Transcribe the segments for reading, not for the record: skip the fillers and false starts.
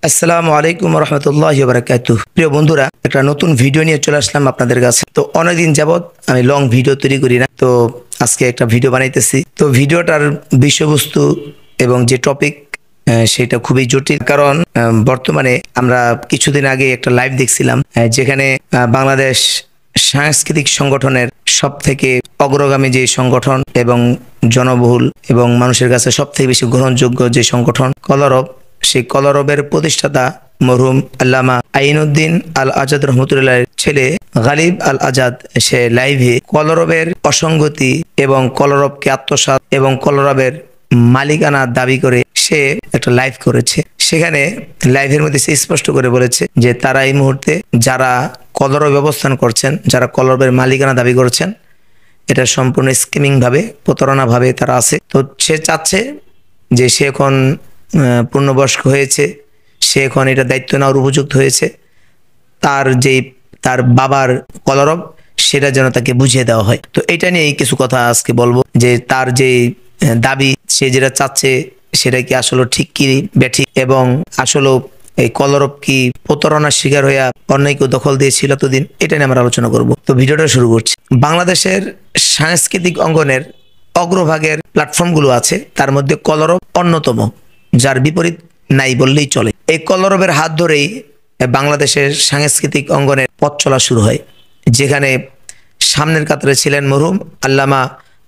আসসালামু আলাইকুম রহমতুল্লাহি ওয়া বারাকাতুহু। প্রিয় বন্ধুরা, একটা নতুন ভিডিও নিয়ে চলে আসলাম আপনাদের কাছে। তো অনেকদিন যাবত আমি লং ভিডিও তৈরি করি না, তো আজকে একটা ভিডিও বানাইতেছি। তো ভিডিওটার বিষয়বস্তু এবং যে টপিক সেটা খুবই জটিল, কারণ বর্তমানে আমরা কিছুদিন আগে একটা লাইভ দেখছিলাম যেখানে বাংলাদেশ সাংস্কৃতিক সংগঠনের সব থেকে অগ্রগামী যে সংগঠন এবং জনবহুল এবং মানুষের কাছে সব থেকে বেশি গ্রহণযোগ্য যে সংগঠন কলরব, সেই কলরবের প্রতিষ্ঠাতা মরহুম আল্লামা আইনুদ্দিন আল আজাদ রহমতুল্লাহ ছেলে গালিব আল আজাদ সে লাইভে কলরবের অসঙ্গতি এবং কলরবকে আত্মসাৎ এবং কলরবের মালিকানা দাবি করে সে একটা লাইভ করেছে। সেখানে লাইভের মধ্যে সে স্পষ্ট করে বলেছে যে তারা এই মুহূর্তে যারা কলরব অবস্থান করছেন, যারা কলরবের মালিকানা দাবি করছেন, এটা সম্পূর্ণ স্কিমিং ভাবে, প্রতারণা ভাবে তারা আছে। তো সে চাচ্ছে যে সে এখন পূর্ণবয়স্ক হয়েছে, সে এখন এটা দায়িত্ব নেওয়ার উপযুক্ত হয়েছে, তার বাবার কলরব সেটা যেন তাকে বুঝিয়ে দেওয়া হয়। তো এটা নিয়ে কিছু কথা আজকে বলবো, যে তার যে দাবি, সে যেটা চাচ্ছে সেটা কি আসলে ঠিক কি ব্যাঠিক, এবং আসলে এই কলরব কি প্রতারণার শিকার হইয়া অন্য কেউ দখল দিয়েছিল এতদিন, এটা নিয়ে আমরা আলোচনা করব। তো ভিডিওটা শুরু করছি। বাংলাদেশের সাংস্কৃতিক অঙ্গনের অগ্রভাগের প্ল্যাটফর্মগুলো আছে, তার মধ্যে কলরব অন্যতম, যার বিপরীত নাই বললেই চলে। এই কলরবের হাত ধরেই বাংলাদেশের সাংস্কৃতিক অঙ্গনের পথ চলা শুরু হয়, যেখানে সামনের কাতারে ছিলেন মরহুম আল্লামা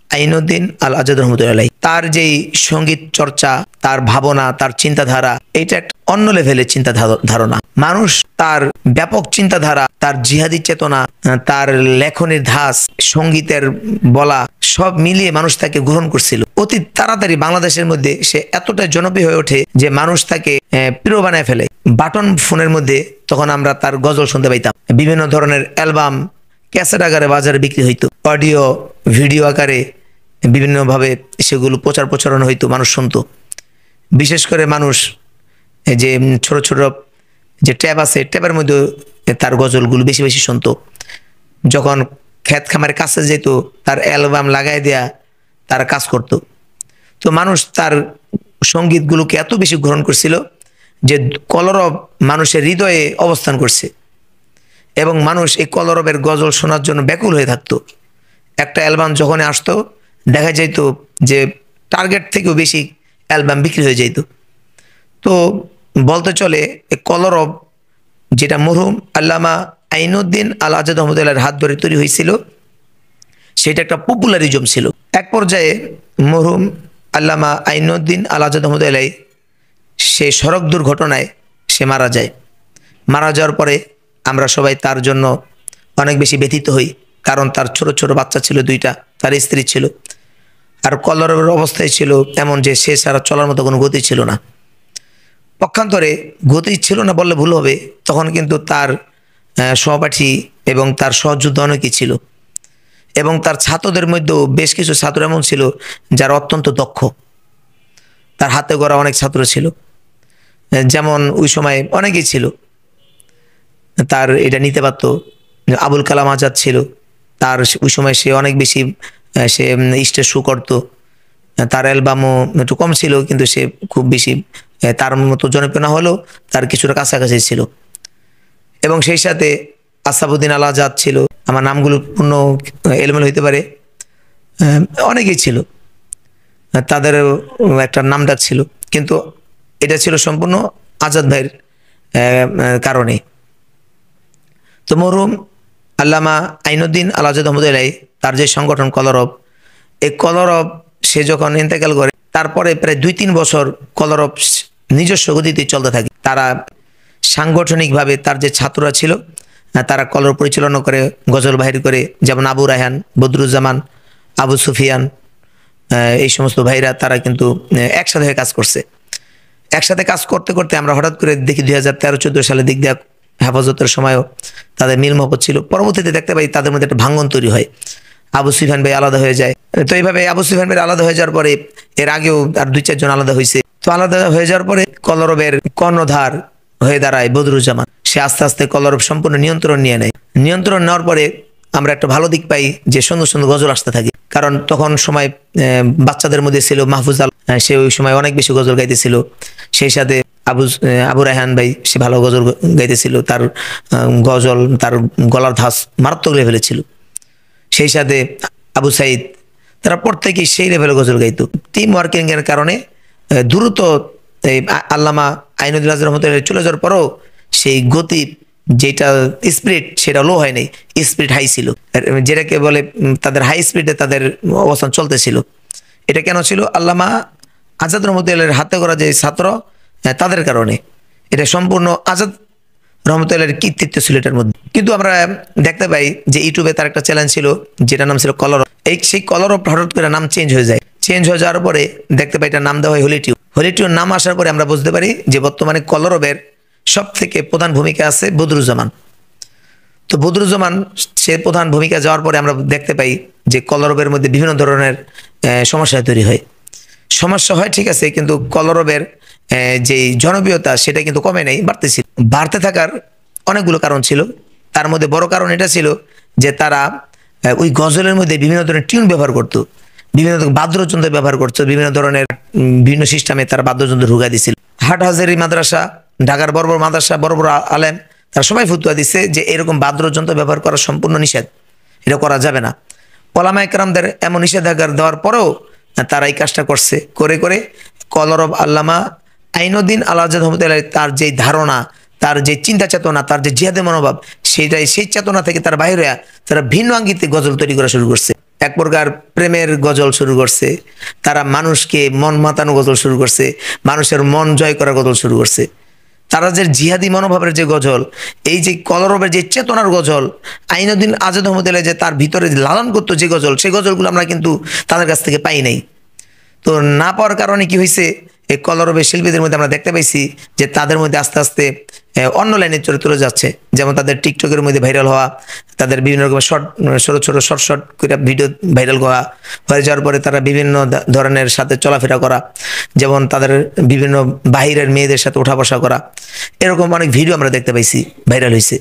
আইনুদ্দিন আল আজাদ রহমতুল্লাহ। তার যেই সঙ্গীত চর্চা, তার ভাবনা, তার চিন্তাধারা, এটা একটা অন্য লেভেলের চিন্তা ধারণা। মানুষ তার ব্যাপক চিন্তাধারা, তার জিহাদি চেতনা, তার লেখনের ধাঁচ, সঙ্গীতের বলা, সব মিলিয়ে মানুষ তাকে গ্রহণ করছিল। অতি তাড়াতাড়ি বাংলাদেশের মধ্যে সে এতটা জনপ্রিয় হয়ে ওঠে যে মানুষ তাকে প্রিয় বানায় ফেলে। বাটন ফোনের মধ্যে তখন আমরা তার গজল শুনতে পাইতাম, বিভিন্ন ধরনের অ্যালবাম ক্যাসেট আকারে বাজারে বিক্রি হইতো, অডিও ভিডিও আকারে বিভিন্নভাবে সেগুলো প্রচারণা হইতো, মানুষ শুনতো। বিশেষ করে মানুষ যে ছোট ছোট যে ট্যাব আছে, ট্যাবের মধ্যে তার গজলগুলো বেশি বেশি শুনতো। যখন ক্ষেত খামারের কাছে যেত, তার অ্যালবাম লাগাই দেয়া তারা কাজ করত। তো মানুষ তার সঙ্গীতগুলোকে এত বেশি গ্রহণ করছিল যে কলরব মানুষের হৃদয়ে অবস্থান করছে, এবং মানুষ এই কলরবের গজল শোনার জন্য ব্যাকুল হয়ে থাকতো। একটা অ্যালবাম যখন আসতো, দেখা যেত যে টার্গেট থেকেও বেশি অ্যালবাম বিক্রি হয়ে যেত। তো বলতে চলে কলরব, যেটা মরহুম আল্লামা আইনুদ্দিন আল আজাদ রহমতুল্লাহর হাত ধরে তৈরি হয়েছিল, সেটা একটা পপুলারিজম ছিল। এক পর্যায়ে মরহুম আল্লামা আইনুদ্দিন আল আজাদ রহমতুল্লাহ সে সড়ক দুর্ঘটনায় সে মারা যায়। মারা যাওয়ার পরে আমরা সবাই তার জন্য অনেক বেশি ব্যথিত হই, কারণ তার ছোট ছোট বাচ্চা ছিল দুইটা, তার স্ত্রী ছিল, আর কলরবের অবস্থায় ছিল এমন যে সে ছাড়া চলার মতো কোনো গতি ছিল না। পক্ষান্তরে গতি ছিল না বললে ভুল হবে, তখন কিন্তু তার সহপাঠী এবং তার সহযোদ্ধা অনেকেই ছিল, এবং তার ছাত্রদের মধ্যেও বেশ কিছু ছাত্র এমন ছিল যারা অত্যন্ত দক্ষ। তার হাতে গড়া অনেক ছাত্র ছিল, যেমন ওই সময় অনেকেই ছিল তার এটা নিতে পারত। আবুল কালাম আজাদ ছিল, তার ওই সময় সে অনেক বেশি সে স্টেজ শো করতো। তার অ্যালবামও একটু কম ছিল, কিন্তু সে খুব বেশি তার মতো জনপ্রিয় না হলেও তার কিছুটা কাছাকাছি ছিল। এবং সেই সাথে আসাবউদ্দিন আল আজাদ ছিল, আমার নামগুলো পূর্ণ এলোমেলো হইতে পারে, অনেকেই ছিল, তাদের একটা নাম ডাক ছিল, কিন্তু এটা ছিল সম্পূর্ণ আজাদ ভাইয়ের কারণে। তো মরহুম আল্লামা আইনুদ্দিন আল আজাদ রহমতুল্লাহ তার যে সংগঠন কলরব, এই কলরব সে যখন ইন্তেকাল করে, তারপরে প্রায় 2-3 বছর কলরব নিজস্ব গতিতে চলতে থাকে। তারা সাংগঠনিকভাবে তার যে ছাত্ররা ছিল তারা কলরব পরিচালনা করে, গজল বাহির করে, যেমন আবু রায়হান, বদরুজ্জামান, আবু সুফিয়ান, এই সমস্ত ভাইরা তারা কিন্তু একসাথে হয়ে কাজ করছে। একসাথে কাজ করতে করতে আমরা হঠাৎ করে দেখি 2013-14 সালের দিক দিয়ে হেফাজতের সময়ও তাদের মিল মহব্বত ছিল। পরবর্তীতে দেখতে পাই তাদের মধ্যে একটা ভাঙ্গন তৈরি হয়, আবু সুফিয়ান ভাই আলাদা হয়ে যায়। তো এইভাবে আবু সুফিয়ান ভাই আলাদা হয়ে যাওয়ার পরে, এর আগেও আর 2-4 জন আলাদা হয়েছে। তো আলাদা হয়ে যাওয়ার পরে কলরবের কর্ণধার হয়ে দাঁড়ায় বদরুজ্জামান। সে আস্তে আস্তে কলরব সম্পূর্ণ নিয়ন্ত্রণ নিয়ে নেয়। নিয়ন্ত্রণ নেওয়ার পরে আমরা একটা ভালো দিক পাই যে সুন্দর সুন্দর গজল আসতে থাকে, কারণ তখন সময় বাচ্চাদের মধ্যে ছিল মাহফুজ আল, সে ওই সময় অনেক বেশি গজল গাইতেছিল। সেই সাথে আবু রায়হান ভাই, সে ভালো গজল গাইতেছিল, তার গজল, তার গলার ধাঁচ মারাত্মক লেভেলে ছিল। সেই সাথে আবু সাইদ, তারা প্রত্যেকেই সেই লেভেলে গজল গাইতো। টিম ওয়ার্কিং এর কারণে দ্রুত এই আল্লামা আইনুদ্দিন আজম রহমতুল্লাহ চলে যাওয়ার পরও সেই গতি, যেটা স্পিড, সেটা লো হয় নাই, স্পিড হাই ছিল, যেটাকে বলে তাদের হাই স্পিডে তাদের অবস্থান চলতেছিল। এটা কেন ছিল? আল্লামা আজাদ রহমতুল্লাহের হাতে করা যে ছাত্র, তাদের কারণে। এটা সম্পূর্ণ আজাদ রহমতুল্লাহের কৃতিত্ব ছিল এটার মধ্যে। কিন্তু আমরা দেখতে পাই যে ইউটিউবে তার একটা চ্যানেল ছিল যেটার নাম ছিল কলরব। সেই কলরব হঠাৎ করে নাম চেঞ্জ হয়ে যায়। চেঞ্জ হয়ে যাওয়ার পরে দেখতে পাই এটার নাম দেওয়া হয় হলিটিউব। হলিটিউব নাম আসার পরে আমরা বুঝতে পারি যে বর্তমানে কলরবের সব থেকে প্রধান ভূমিকা আছে বদরুজ্জামান। তো বদরুজ্জামান সে প্রধান ভূমিকা যাওয়ার পরে আমরা দেখতে পাই যে কলরবের মধ্যে বিভিন্ন ধরনের সমস্যা তৈরি হয়। সমস্যা হয় ঠিক আছে, কিন্তু কলরবের যে জনপ্রিয়তা সেটা কিন্তু কমে নাই, বাড়তেছিল। বাড়তে থাকার অনেকগুলো কারণ ছিল। তার মধ্যে বড় কারণ এটা ছিল যে তারা ওই গজলের মধ্যে বিভিন্ন ধরনের টিউন ব্যবহার করতো, বিভিন্ন বাদ্যযন্ত্র ব্যবহার করতো, বিভিন্ন ধরনের বিভিন্ন সিস্টেমে তারা বাদ্যযন্ত্র ঢুকাই দিছিল। হাটহাজারী মাদ্রাসা, ঢাকার বড় বড় মাদ্রাসা, বড় বড় আলেম, তারা সবাই ফতুয়া দিচ্ছে যে এরকম বাদ্যযন্ত্র ব্যবহার করা সম্পূর্ণ নিষেধ, এটা করা যাবে না। ওলামা একরামদের এমন নিষেধাজ্ঞা দেওয়ার পরেও তারা এই কাজটা করছে। করে করে কলরব আল্লামা আইনুদ্দিন আল আজাদ রহমতুল্লাহ, তার যে ধারণা, তার যে চিন্তা চেতনা, তার যে জিহাদের মনোভাব, সেই চেতনা থেকে তার বাইরে তারা ভিন্ন আঙ্গিতে গজল তৈরি করা শুরু করছে। এক প্রকার প্রেমের গজল শুরু করছে, তারা মানুষকে মন মাতানো গজল শুরু করছে, মানুষের মন জয় করার গজল শুরু করছে। তারা যে জিহাদি মনোভাবের যে গজল, এই যে কলরবের যে চেতনার গজল, আইনুদ্দিন আজাদ রহমতুল্লাহ যে তার ভিতরে লালন করতো যে গজল, সেই গজলগুলো আমরা কিন্তু তাদের কাছ থেকে পাই নাই। তো না পাওয়ার কারণে কি হয়েছে, এই কলরবের শিল্পীদের মধ্যে আমরা দেখতে পাইছি যে তাদের মধ্যে আস্তে আস্তে অন্য লাইনে চলে যাচ্ছে। যেমন তাদের টিকটকের মধ্যে ভাইরাল হওয়া, তাদের বিভিন্ন রকমের শর্ট করে ভিডিও ভাইরাল হয়ে যাওয়ার পরে তারা বিভিন্ন ধরনের সাথে চলাফেরা করা, যেমন তাদের বিভিন্ন বাহিরের মেয়েদের সাথে ওঠা বসা করা, এরকম অনেক ভিডিও আমরা দেখতে পাইছি ভাইরাল হয়েছে।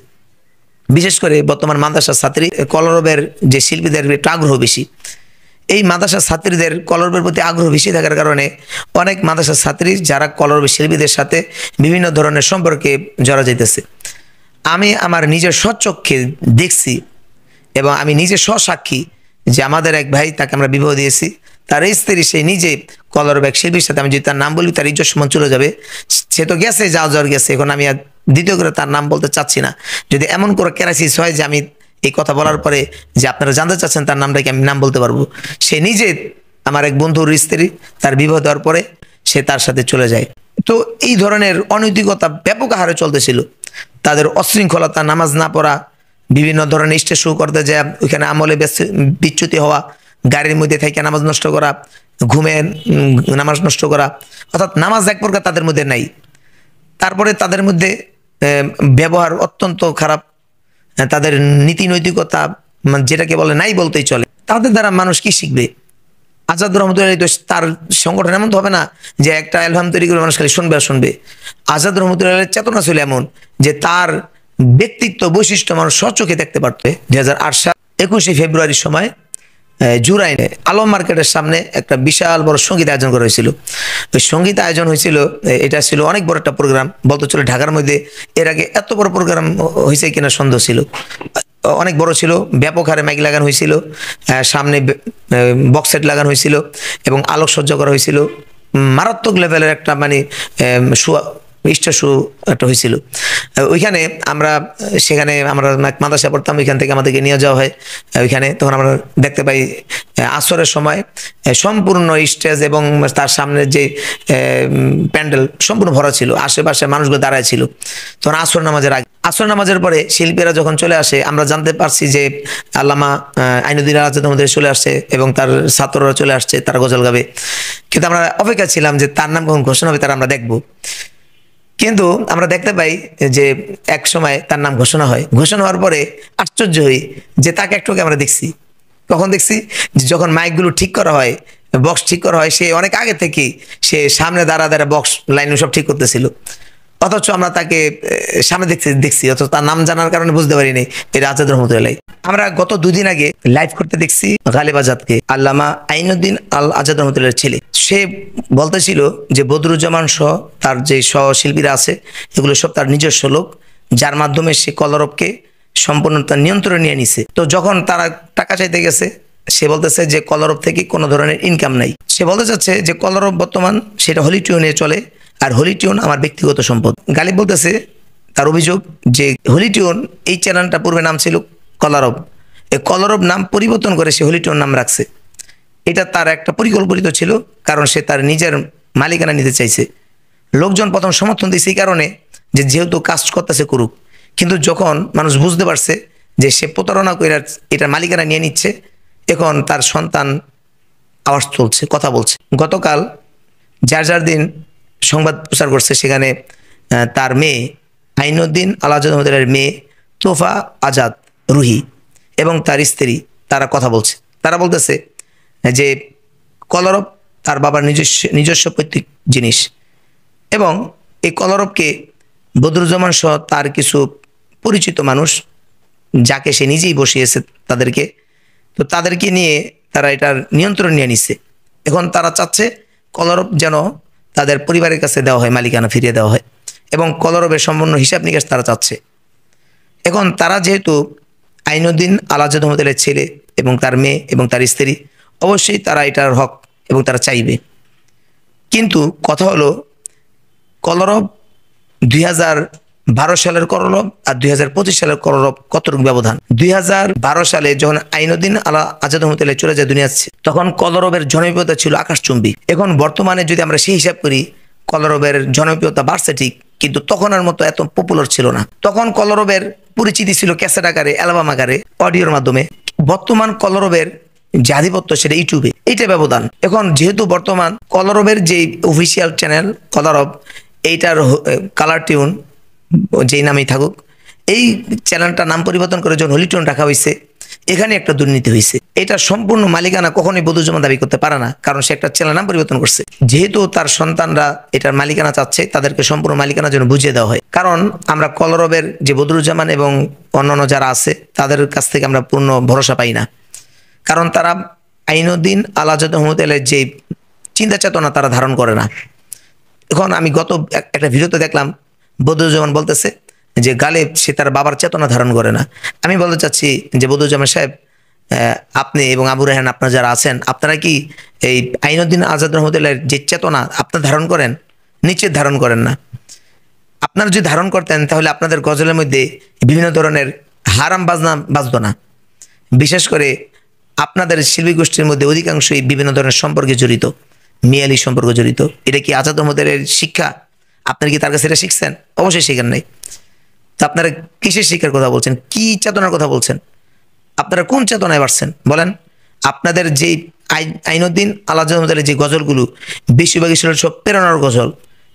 বিশেষ করে বর্তমান মাদ্রাসার ছাত্রী কলরবের যে শিল্পীদের একটু আগ্রহ বেশি। এই মাদ্রাসার ছাত্রীদের কলরবের প্রতি আগ্রহ বেশি থাকার কারণে অনেক মাদ্রাসার ছাত্রী যারা কলরবের শিল্পীদের সাথে বিভিন্ন ধরনের সম্পর্কে জড়া যাইতেছে। আমি আমার নিজের স্বচক্ষে দেখছি এবং আমি নিজে স্বসাক্ষী যে আমাদের এক ভাই, তাকে আমরা বিবাহ দিয়েছি, তার স্ত্রী সে নিজে কলরব এক শিল্পীর সাথে, আমি যদি তার নাম বলি তার ইজ্জত সম্মান চলে যাবে, সে তো গেছে, যাওয়ার গেছে, এখন আমি আর দ্বিতীয় করে তার নাম বলতে চাচ্ছি না। যদি এমন করে ক্রাইসিস হয় যে আমি এই কথা বলার পরে যে আপনারা জানতে চাচ্ছেন তার নামটা কি, আমি নাম বলতে পারবো। সে নিজে আমার এক বন্ধুর স্ত্রী, তার বিবাহ দেওয়ার পরে সে তার সাথে চলে যায়। তো এই ধরনের অনৈতিকতা ব্যাপক হারে চলতেছিল। তাদের অশৃঙ্খলতা, নামাজ না পড়া, বিভিন্ন ধরনের স্টেজ শো করতে যায়, ওইখানে আমলে বিচ্যুতি হওয়া, গাড়ির মধ্যে থেকে নামাজ নষ্ট করা, ঘুমে নামাজ নষ্ট করা, অর্থাৎ নামাজ এক প্রকার তাদের মধ্যে নাই। তারপরে তাদের মধ্যে ব্যবহার অত্যন্ত খারাপ, তাদের নীতি নৈতিকতা যেটাকে বলে নাই বলতেই চলে। তাদের দ্বারা মানুষ কি শিখবে? আজাদ রহমতুল্লাহ তার সংগঠন এমন তো হবে না যে একটা অ্যালবাম তৈরি করে মানুষ খালি শুনবে আর শুনবে। আজাদ রহমতুল্লাহ চেতনা ছিল এমন যে তার ব্যক্তিত্ব বৈশিষ্ট্য মানুষ স্বচোখে দেখতে পারত। 2008 সাল 21শে ফেব্রুয়ারির সময় জুরাইনে আলম মার্কেটের সামনে একটা বিশাল বড় সঙ্গীত আয়োজন করা হয়েছিল। ওই সঙ্গীত আয়োজন হয়েছিল, এটা ছিল অনেক বড় একটা প্রোগ্রাম, বলতে চলে ঢাকার মধ্যে এর আগে এত বড় প্রোগ্রাম হয়েছে কিনা সন্দেহ ছিল। অনেক বড় ছিল, ব্যাপক হারে মাইক লাগানো হয়েছিল, সামনে বক্স সেট লাগানো হয়েছিল এবং আলোকসজ্জা করা হয়েছিল। মারাত্মক লেভেলের একটা মানে স্টেজ শো একটা হয়েছিল। ওইখানে সেখানে আমরা মাদ্রাসা পড়তাম, ওইখান থেকে আমাদেরকে নিয়ে যাওয়া হয় ওইখানে। তখন আমরা দেখতে পাই আসরের সময় সম্পূর্ণ স্টেজ এবং তার সামনে যে প্যান্ডেল সম্পূর্ণ ভরা ছিল, আশেপাশে মানুষগুলো দাঁড়ায় ছিল। তখন আসর নামাজের পরে শিল্পীরা যখন চলে আসে, আমরা জানতে পারছি যে আল্লামা আইনুদ্দিন আজাদ আমাদের চলে আসছে এবং তার ছাত্ররা চলে আসছে, তারা গজল গাবে। কিন্তু আমরা অপেক্ষা ছিলাম যে তার নাম কখন ঘোষণা হবে, তারা আমরা দেখবো। কিন্তু আমরা দেখতে পাই যে এক সময় তার নাম ঘোষণা হয়। ঘোষণা হওয়ার পরে আশ্চর্য হই যে তাকে একটু আমরা দেখছি। কখন দেখছি? যখন মাইকগুলো ঠিক করা হয়, বক্স ঠিক করা হয়, সে অনেক আগে থেকে সে সামনে দাঁড়া বক্স লাইন সব ঠিক করতেছিল। অথচ আমরা তাকে সামনে দেখছি অথচ তার নাম জানার কারণে বুঝতে পারিনি এটা আজাদ রহমতুল্লাহ। আমরা গত 2 দিন আগে লাইভ করতে দেখছি গালিব আজাদকে, আল্লামা আইনুদ্দিন আল আজাদ রহমতুল্লাহর ছেলে। সে বলতেছিল যে বদরুজ্জামান সহ তার যে সহশিল্পীরা আছে এগুলো সব তার নিজস্ব লোক, যার মাধ্যমে সে কলরবকে সম্পূর্ণ তার নিয়ন্ত্রণে নিয়ে নিছে। তো যখন তারা টাকা চাইতে গেছে সে বলতেছে যে কলরব থেকে কোনো ধরনের ইনকাম নাই। সে বলতে চাচ্ছে যে কলরব বর্তমান সেটা হলি টিউনে চলে, আর হলি টিউন আমার ব্যক্তিগত সম্পদ। গালিব বলতেছে তার অভিযোগ যে হলি টিউন এই চ্যানেলটা পূর্বে নাম ছিল কলরব, এই কলরব নাম পরিবর্তন করে সে হলি টিউন নাম রাখছে। এটা তার একটা পরিকল্পিত ছিল, কারণ সে তার নিজের মালিকানা নিতে চাইছে। লোকজন প্রথম সমর্থন দিয়েছে এই কারণে যে যেহেতু কাজ করতেছে করুক, কিন্তু যখন মানুষ বুঝতে পারছে যে সে প্রতারণা করে এটার মালিকানা নিয়ে নিচ্ছে, এখন তার সন্তান আওয়াজ তুলছে, কথা বলছে। গতকাল যার দিন সংবাদ প্রচার করছে সেখানে তার মেয়ে আইনুদ্দিন আল আজাদ রহমতুল্লাহর মেয়ে তোফা আজাদ রুহি এবং তার স্ত্রী তারা কথা বলছে। তারা বলতেছে যে কলরব তার বাবার নিজস্ব পৈতৃক জিনিস, এবং এই কলরবকে বদরুজ্জামান সহ তার কিছু পরিচিত মানুষ যাকে সে নিজেই বসিয়েছে তাদেরকে নিয়ে তারা এটার নিয়ন্ত্রণ নিয়ে নিচ্ছে। এখন তারা চাচ্ছে কলরব যেন তাদের পরিবারের কাছে দেওয়া হয়, মালিকানা ফিরিয়ে দেওয়া হয়, এবং কলরবের সম্পূর্ণ হিসাব নিকাশ তারা চাচ্ছে। এখন তারা যেহেতু আইনুদ্দিন আল আজাদ রহমতুল্লাহর ছেলে এবং তার মেয়ে এবং তার স্ত্রী, অবশ্যই তারা এটার হক এবং তারা চাইবে। কিন্তু কথা হলো কলরব 2012 সালের কলরব আর 2025 সালের কলরব কতটুকু ব্যবধান। 2012 সালে যখন আইনুদ্দিন আল আজাদ রহমতুল্লাহ চলে যায় দুনিয়া, তখন কলরবের জনপ্রিয়তা ছিল আকাশচুম্বী। এখন বর্তমানে যদি আমরা সেই হিসাব করি কলরবের জনপ্রিয়তা বাড়ছে ঠিক, কিন্তু তখনের মতো এত পপুলার ছিল না। তখন কলরবের পরিচিতি ছিল ক্যাসেট আকারে, অ্যালবাম আকারে, অডিওর মাধ্যমে। বর্তমান কলরবের যে আধিপত্য সেটা ইউটিউবে, এইটা ব্যবধান। এখন যেহেতু বর্তমান কলরবের যে অফিসিয়াল চ্যানেল কলরব, এইটার কালার টিউন যেই নামেই থাকুক, এই চ্যানেলটার নাম পরিবর্তন করে যখন হলি টিউন রাখা হয়েছে, এখানে একটা দুর্নীতি হয়েছে। এটা সম্পূর্ণ মালিকানা কখনোই বদরুজ্জামান দাবি করতে পারে না, কারণ সে একটা চ্যানেল নাম পরিবর্তন করছে। যেহেতু তার সন্তানরা এটার মালিকানা চাচ্ছে, তাদেরকে সম্পূর্ণ মালিকানা যেন বুঝিয়ে দেওয়া হয়। কারণ আমরা কলরবের যে বদরুজ্জামান এবং অন্যান্য যারা আছে তাদের কাছ থেকে আমরা পূর্ণ ভরসা পাই না, কারণ তারা আইনুদ্দিন আল আজাদ রহমতুল্লাহর যে চিন্তা চেতনা তারা ধারণ করে না। এখন আমি গত একটা ভিডিওতে দেখলাম বদরুজ্জামান বলতেছে যে গালিব সে তার বাবার চেতনা ধারণ করে না। আমি বলতে চাচ্ছি যে বদরুজ্জামান সাহেব, আপনি এবং আবু রায়হান আপনারা যারা আছেন, আপনারা কি এই আইনুদ্দিন আজাদ রহমতুল্লাহর যে চেতনা আপনারা ধারণ করেন? নিশ্চিত ধারণ করেন না। আপনারা যদি ধারণ করতেন তাহলে আপনাদের গজলের মধ্যে বিভিন্ন ধরনের হারাম বাজনা বাজতো না। বিশেষ করে আপনাদের শিল্পী গোষ্ঠীর মধ্যে অধিকাংশই বিভিন্ন ধরনের সম্পর্কে জড়িত, মিয়ালি সম্পর্ক জড়িত। এটা কি আজাদ রহমতুল্লাহর শিক্ষা? আপনারা কি তার কাছে এটা শিখছেন? অবশ্যই শিখেন নাই। তো আপনারা কিসের শিক্ষার কথা বলছেন? কি চেতনার কথা বলছেন? আপনারা কোন চেতনায় বাড়ছেন বলেন? আপনাদের যে আইনুদ্দিন আল আজাদ রহমতুল্লাহর যে গজলগুলো বেশিরভাগই ছিল সব প্রেরণার গজল,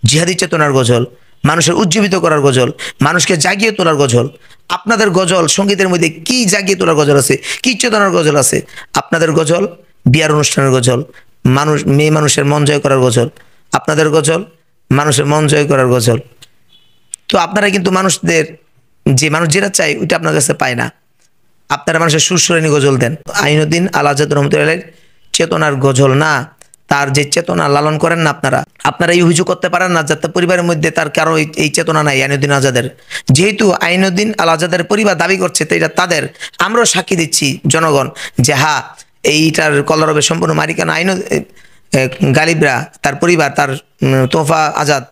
জিহাদি চেতনার গজল, মানুষের উজ্জীবিত করার গজল, মানুষকে জাগিয়ে তোলার গজল। আপনাদের গজল সঙ্গীতের মধ্যে কি জাগিয়ে তোলার গজল আছে? কি চেতনার গজল আছে? আপনাদের গজল বিয়ার অনুষ্ঠানের গজল, মেয়ে মানুষের মন জয় করার গজল। আপনাদের গজল মানুষের মন জয় করার গজল। তো আপনারা কিন্তু মানুষ যেটা চাই ওইটা আপনার কাছে পায় না। আপনারা মানুষের সুরসুরানি গজল দেন। আইনুদ্দিন আল আজাদ রহমতুল্লাহর চেতনার গজল না, তার যে চেতনা লালন করেন না আপনারা এই অভিযোগ করতে পারেন না যাতে পরিবারের মধ্যে তার কারো এই চেতনা নাই আইনুদ্দিন আজাদের। যেহেতু আইনুদ্দিন আল আজাদের পরিবার দাবি করছে, তো এটা তাদের, আমরাও সাক্ষী দিচ্ছি জনগণ যে হ্যাঁ এইটার কলরবের সম্পূর্ণ মালিকানা গালিবরা, তার পরিবার, তার তোফা আজাদ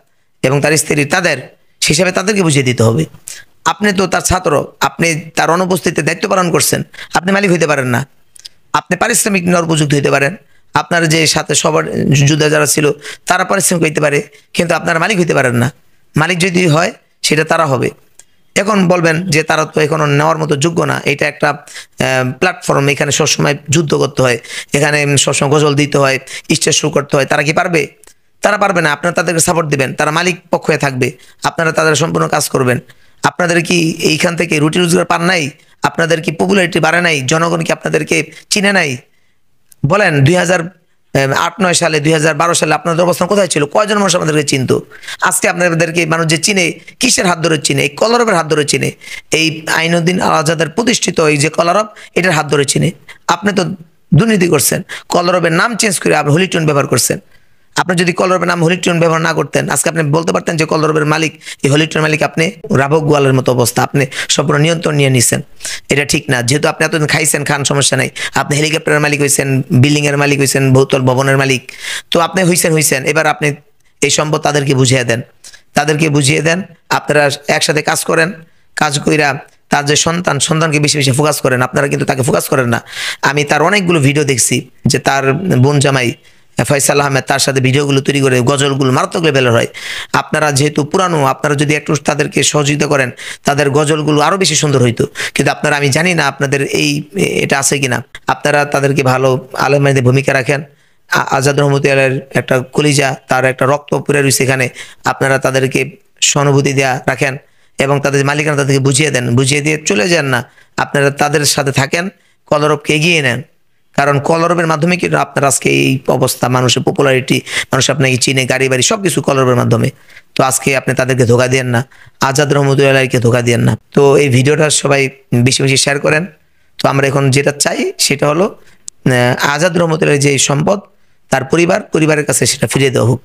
এবং তার স্ত্রী, তাদের হিসাবে তাদেরকে বুঝিয়ে দিতে হবে। আপনি তো তার ছাত্র, আপনি তার অনুপস্থিতিতে দায়িত্ব পালন করছেন, আপনি মালিক হইতে পারেন না। আপনি পারিশ্রমিক নেওয়ার উপযুক্ত হইতে পারেন, আপনার যে সাথে সবার যোদ্ধা যারা ছিল তারা পারিশ্রমিক হইতে পারে, কিন্তু আপনার মালিক হইতে পারেন না। মালিক যদি হয় সেটা তারা হবে। এখন বলবেন যে তারা তো এখনো নেওয়ার মতো যোগ্য না, এটা একটা প্ল্যাটফর্ম, এখানে সবসময় যুদ্ধ করতে হয়, এখানে সবসময় গজল দিতে হয়, স্টেজ শুরু করতে হয়। তারা কি পারবে? তারা পারবে না। আপনারা তাদেরকে সাপোর্ট দিবেন, তারা মালিক পক্ষ হয়ে থাকবে, আপনারা তাদের সম্পূর্ণ কাজ করবেন। আপনাদের কি এইখান থেকে রুটি রোজগার পান নাই? আপনাদের কি পপুলারিটি বাড়ে নাই? জনগণ কি আপনাদেরকে চিনে নাই? বলেন 8-9 সালে 2012 সালে আপনাদের অবস্থান কোথায় ছিল? কয়জন মানুষ আমাদেরকে চিনতো? আজকে আপনাদেরকে মানুষ যে চিনে, কিসের হাত ধরে চিনে? এই কলরবের হাত ধরে চিনে। এই আইনুদ্দিন আল আজাদের প্রতিষ্ঠিত এই যে কলরব, এটার হাত ধরে চিনে। আপনি তো দুর্নীতি করছেন, কলরবের নাম চেঞ্জ করে আপনি হলিটন ব্যবহার করছেন। আপনি যদি কলরবের নাম হলিটন ব্যবহার না করতেন, আজকে আপনি বলতে পারতেন যে কলরবের মালিক, এই হলিটনের মালিক আপনি। রাবক গোয়ালের মতো অবস্থা, আপনি সম্পূর্ণ নিয়ন্ত্রণ নিয়ে নিছেন। এটা ঠিক না। যেহেতু আপনি এতদিন খাইছেন, খান, সমস্যা নাই। আপনি হেলিকপ্টারের মালিক হয়েছেন, বিল্ডিং এর মালিক হয়েছেন, বহুতল ভবনের মালিক। তো আপনি হইছেন, এবার আপনি এই সম্পদ তাদেরকে বুঝিয়ে দেন, তাদেরকে বুঝিয়ে দেন। আপনারা একসাথে কাজ করেন, কাজ কইরা তার যে সন্তানকে বেশি বেশি ফোকাস করেন। আপনারা কিন্তু তাকে ফোকাস করেন না। আমি তার অনেকগুলো ভিডিও দেখছি যে তার বোন জামাই ফয়সাল আহমেদ তার সাথে ভিডিওগুলো তৈরি করে, গজলগুলো মারাত্মক লেভেলের হয়। আপনারা যেহেতু পুরানো, আপনারা যদি একটু তাদেরকে সহযোগিতা করেন, তাদের গজলগুলো আরো বেশি সুন্দর হইতো। কিন্তু আপনারা, আমি জানি না আপনাদের এটা আছে কিনা, আপনারা তাদেরকে ভালো আলেমের ভূমিকা রাখেন। আজাদ রহমতুল্লাহের একটা কলিজা, তার একটা রক্ত পুরে রয়েছে এখানে। আপনারা তাদেরকে সহানুভূতি দেয়া রাখেন এবং তাদের মালিকানা তাদেরকে বুঝিয়ে দেন, বুঝিয়ে দিয়ে চলে যান না। আপনারা তাদের সাথে থাকেন, কলরবকে এগিয়ে নেন। কারণ কলরবের মাধ্যমে কিন্তু আপনার আজকে এই অবস্থা, মানুষের পপুলারিটি, মানুষ আপনাকে চিনে, গাড়ি বাড়ি সবকিছু কলরবের মাধ্যমে। তো আজকে আপনি তাদেরকে ধোকা দিয়েন না, আজাদ রহমতুল্লাহকে ধোকা দিয়েন না। তো এই ভিডিওটা সবাই বেশি বেশি শেয়ার করেন। তো আমরা এখন যেটা চাই সেটা হলো আজাদ রহমতুল্লাহ যে সম্পদ, তার পরিবারের কাছে সেটা ফিরিয়ে দেওয়া হোক।